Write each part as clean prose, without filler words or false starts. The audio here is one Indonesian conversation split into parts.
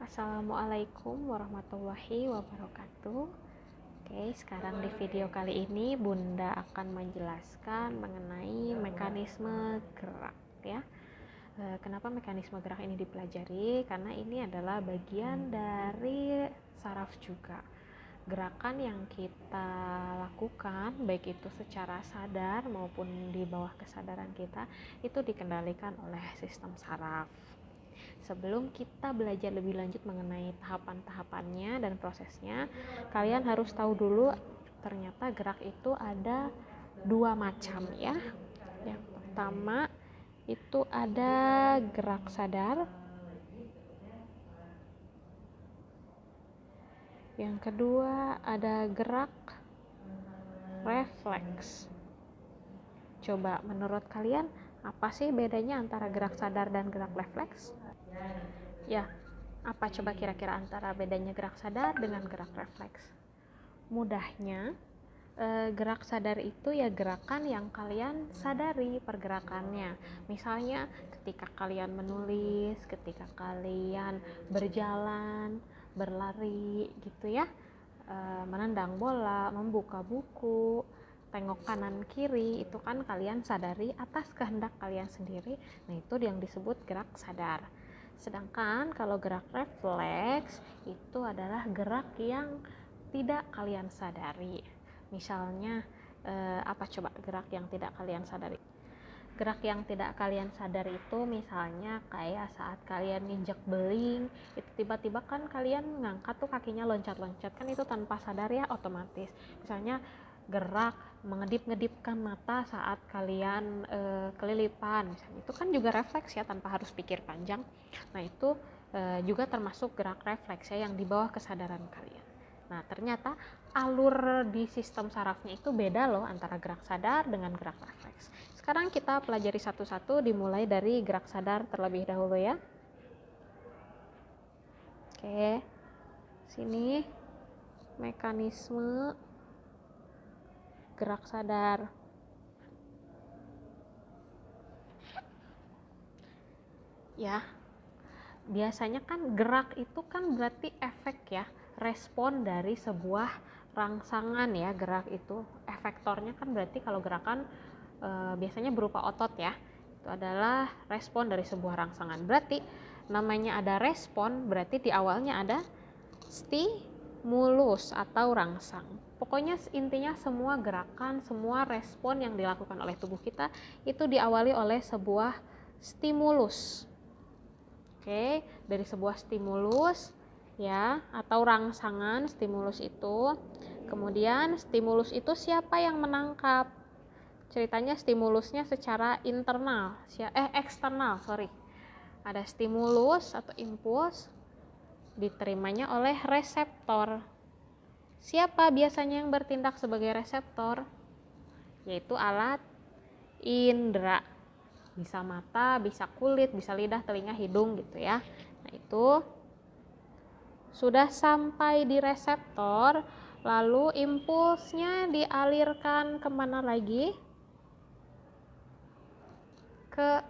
Assalamualaikum warahmatullahi wabarakatuh. Oke, sekarang di video kali ini Bunda akan menjelaskan mengenai mekanisme gerak ya. Kenapa mekanisme gerak ini dipelajari? Karena ini adalah bagian dari saraf juga. Gerakan yang kita lakukan, baik itu secara sadar maupun di bawah kesadaran kita, itu dikendalikan oleh sistem saraf. Sebelum kita belajar lebih lanjut mengenai tahapan-tahapannya dan prosesnya, kalian harus tahu dulu ternyata gerak itu ada dua macam ya. Yang pertama itu ada gerak sadar. Yang kedua ada gerak refleks. Coba menurut kalian apa sih bedanya antara gerak sadar dan gerak refleks? Ya, apa coba kira-kira antara bedanya gerak sadar dengan gerak refleks? Mudahnya, gerak sadar itu ya gerakan yang kalian sadari pergerakannya. Misalnya ketika kalian menulis, ketika kalian berjalan, berlari gitu ya, menendang bola, membuka buku, tengok kanan kiri, itu kan kalian sadari atas kehendak kalian sendiri. Nah, itu yang disebut gerak sadar. Sedangkan kalau gerak refleks itu adalah gerak yang tidak kalian sadari. Misalnya apa coba gerak yang tidak kalian sadari? Gerak yang tidak kalian sadari itu misalnya kayak saat kalian nginjek beling, itu tiba-tiba kan kalian ngangkat tuh kakinya loncat-loncat, kan itu tanpa sadar ya, otomatis. Misalnya gerak mengedip-ngedipkan mata saat kalian kelilipan, misalnya itu kan juga refleks ya, tanpa harus pikir panjang. Nah itu juga termasuk gerak refleks ya, yang di bawah kesadaran kalian. Nah ternyata alur di sistem sarafnya itu beda loh antara gerak sadar dengan gerak refleks. Sekarang kita pelajari satu-satu, dimulai dari gerak sadar terlebih dahulu ya. Oke, sini mekanisme gerak sadar. Ya, biasanya kan gerak itu kan berarti efek ya, respon dari sebuah rangsangan ya. Gerak itu efektornya kan berarti kalau gerakan biasanya berupa otot ya, itu adalah respon dari sebuah rangsangan. Berarti namanya ada respon, berarti di awalnya ada stimulus atau rangsang. Pokoknya intinya semua gerakan, semua respon yang dilakukan oleh tubuh kita itu diawali oleh sebuah stimulus. Oke, dari sebuah stimulus ya, atau rangsangan stimulus itu. Kemudian stimulus itu siapa yang menangkap? Ceritanya stimulusnya secara eksternal. Ada stimulus atau impuls, diterimanya oleh reseptor. Siapa biasanya yang bertindak sebagai reseptor? Yaitu alat indera. Bisa mata, bisa kulit, bisa lidah, telinga, hidung gitu ya. Nah itu sudah sampai di reseptor, lalu impulsnya dialirkan kemana lagi? Ke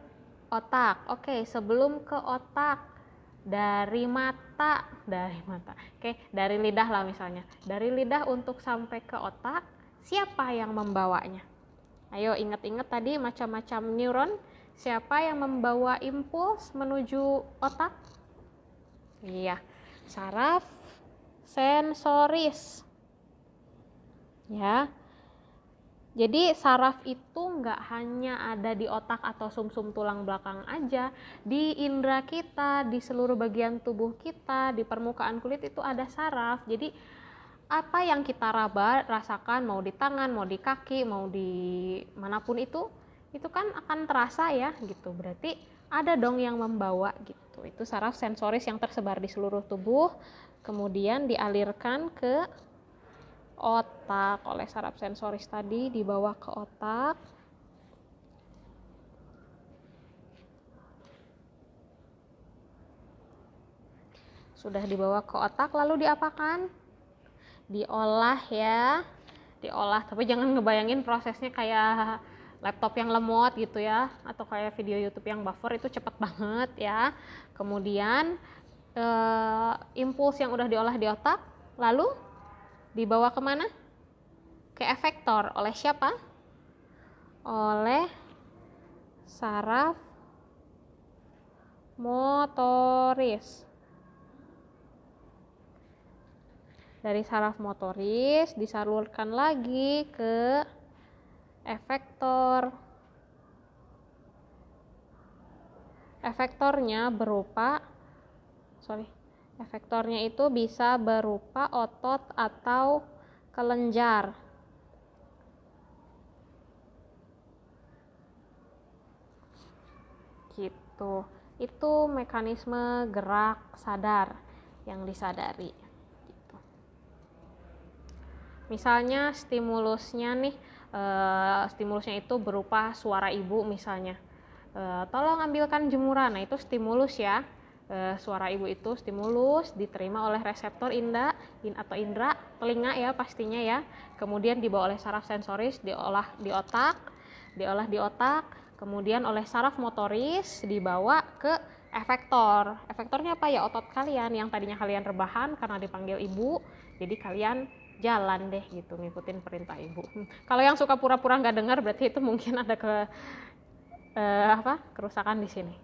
otak. Oke, sebelum ke otak, dari mata. Oke, dari lidah lah misalnya. Dari lidah untuk sampai ke otak, siapa yang membawanya? Ayo ingat-ingat tadi macam-macam neuron. Siapa yang membawa impuls menuju otak? Iya, saraf sensoris. Ya. Jadi saraf itu nggak hanya ada di otak atau sumsum tulang belakang aja, di indera kita, di seluruh bagian tubuh kita, di permukaan kulit itu ada saraf. Jadi apa yang kita rasakan, mau di tangan, mau di kaki, mau di manapun itu kan akan terasa ya gitu. Berarti ada dong yang membawa gitu. Itu saraf sensoris yang tersebar di seluruh tubuh, kemudian dialirkan ke otak oleh saraf sensoris tadi, dibawa ke otak. Sudah dibawa ke otak, lalu diapakan? Diolah ya, diolah. Tapi jangan ngebayangin prosesnya kayak laptop yang lemot gitu ya, atau kayak video YouTube yang buffer, itu cepet banget ya. Kemudian impuls yang udah diolah di otak lalu dibawa kemana? Ke efektor. Oleh siapa? Oleh saraf motoris. Dari saraf motoris disalurkan lagi ke efektor. Efektornya itu bisa berupa otot atau kelenjar. Gitu. Itu mekanisme gerak sadar yang disadari. Gitu. Misalnya stimulusnya nih, stimulusnya itu berupa suara ibu misalnya. Tolong ambilkan jemuran. Nah, itu stimulus ya. Suara ibu itu stimulus diterima oleh reseptor indera telinga ya pastinya ya. Kemudian dibawa oleh saraf sensoris diolah di otak, kemudian oleh saraf motoris dibawa ke efektor. Efektornya apa ya? Otot kalian yang tadinya kalian rebahan karena dipanggil ibu, jadi kalian jalan deh gitu ngikutin perintah ibu. Kalau yang suka pura-pura nggak dengar berarti itu mungkin ada kerusakan di sini.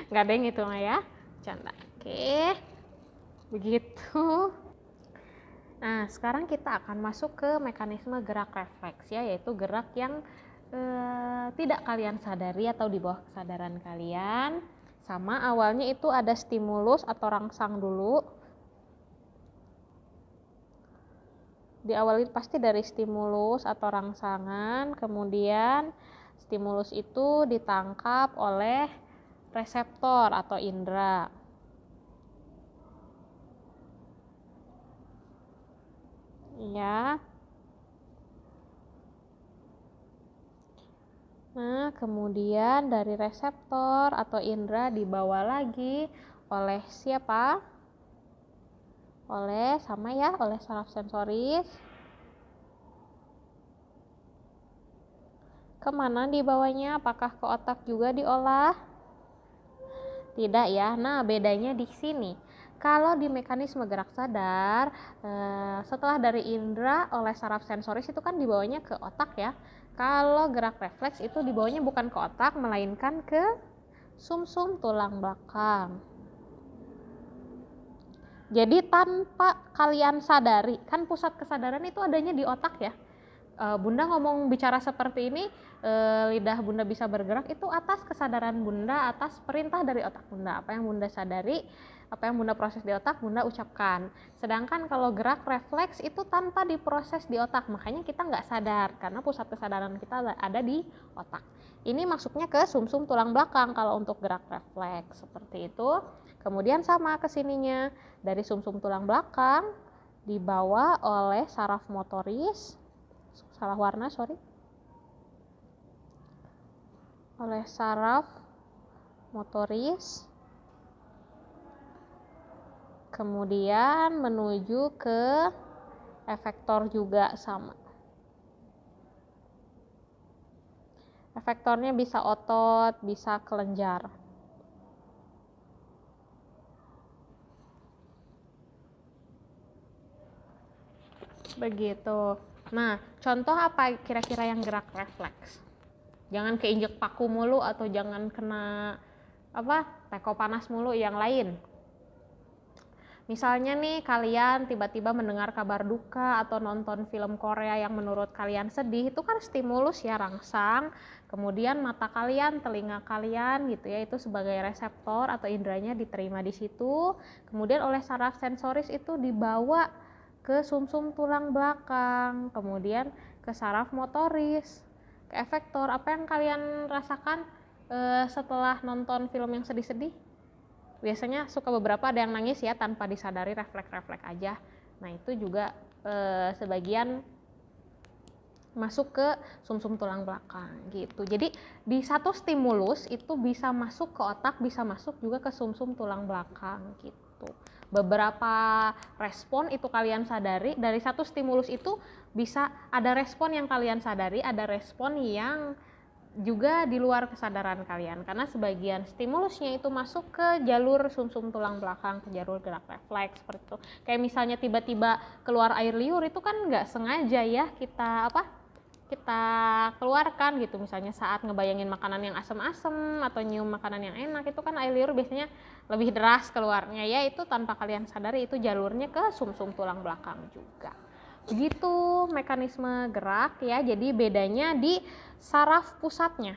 Nggak ada yang itu mah ya, canda. Oke, begitu. Nah, sekarang kita akan masuk ke mekanisme gerak refleks ya, yaitu gerak yang tidak kalian sadari atau di bawah kesadaran kalian. Sama awalnya itu ada stimulus atau rangsang dulu. Diawali pasti dari stimulus atau rangsangan, kemudian stimulus itu ditangkap oleh reseptor atau indera. Ya. Nah, kemudian dari reseptor atau indera dibawa lagi oleh siapa? Oleh saraf sensoris. Kemana dibawanya? Apakah ke otak juga diolah? Tidak ya. Nah, bedanya di sini. Kalau di mekanisme gerak sadar, setelah dari indera oleh saraf sensoris itu kan dibawanya ke otak ya. Kalau gerak refleks itu dibawanya bukan ke otak, melainkan ke sumsum tulang belakang. Jadi tanpa kalian sadari, kan pusat kesadaran itu adanya di otak ya. Bunda ngomong bicara seperti ini, lidah Bunda bisa bergerak itu atas kesadaran Bunda, atas perintah dari otak Bunda. Apa yang Bunda sadari, apa yang Bunda proses di otak, Bunda ucapkan. Sedangkan kalau gerak refleks itu tanpa diproses di otak, makanya kita nggak sadar karena pusat kesadaran kita ada di otak. Ini masuknya ke sumsum tulang belakang kalau untuk gerak refleks seperti itu. Kemudian sama kesininya, dari sumsum tulang belakang dibawa oleh saraf motoris, oleh saraf motoris, kemudian menuju ke efektor juga sama. Efektornya bisa otot, bisa kelenjar. Begitu. Nah, contoh apa kira-kira yang gerak refleks? Jangan keinjek paku mulu atau jangan kena teko panas mulu, yang lain. Misalnya nih kalian tiba-tiba mendengar kabar duka atau nonton film Korea yang menurut kalian sedih, itu kan stimulus ya, rangsang. Kemudian mata kalian, telinga kalian gitu ya, itu sebagai reseptor atau inderanya diterima di situ. Kemudian oleh saraf sensoris itu dibawa ke sumsum tulang belakang, kemudian ke saraf motoris, ke efektor. Apa yang kalian rasakan setelah nonton film yang sedih-sedih? Biasanya suka beberapa ada yang nangis ya tanpa disadari, refleks-refleks aja. Nah, itu juga sebagian masuk ke sumsum tulang belakang gitu. Jadi di satu stimulus itu bisa masuk ke otak, bisa masuk juga ke sumsum tulang belakang gitu. Beberapa respon itu kalian sadari, dari satu stimulus itu bisa ada respon yang kalian sadari, ada respon yang juga di luar kesadaran kalian, karena sebagian stimulusnya itu masuk ke jalur sumsum tulang belakang, ke jalur gerak refleks seperti itu. Kayak misalnya tiba-tiba keluar air liur itu kan nggak sengaja ya kita keluarkan gitu, misalnya saat ngebayangin makanan yang asem-asem atau nyium makanan yang enak, itu kan air liur biasanya lebih deras keluarnya ya, itu tanpa kalian sadari itu jalurnya ke sumsum tulang belakang juga. Begitu mekanisme gerak ya, jadi bedanya di saraf pusatnya.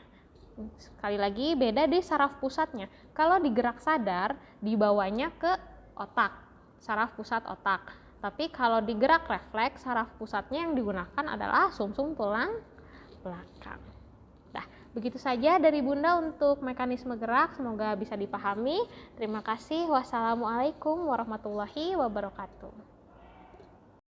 Sekali lagi beda di saraf pusatnya. Kalau di gerak sadar dibawanya ke otak, saraf pusat otak. Tapi kalau di gerak refleks saraf pusatnya yang digunakan adalah sumsum tulang belakang. Nah, begitu saja dari Bunda untuk mekanisme gerak, semoga bisa dipahami. Terima kasih. Wassalamualaikum warahmatullahi wabarakatuh.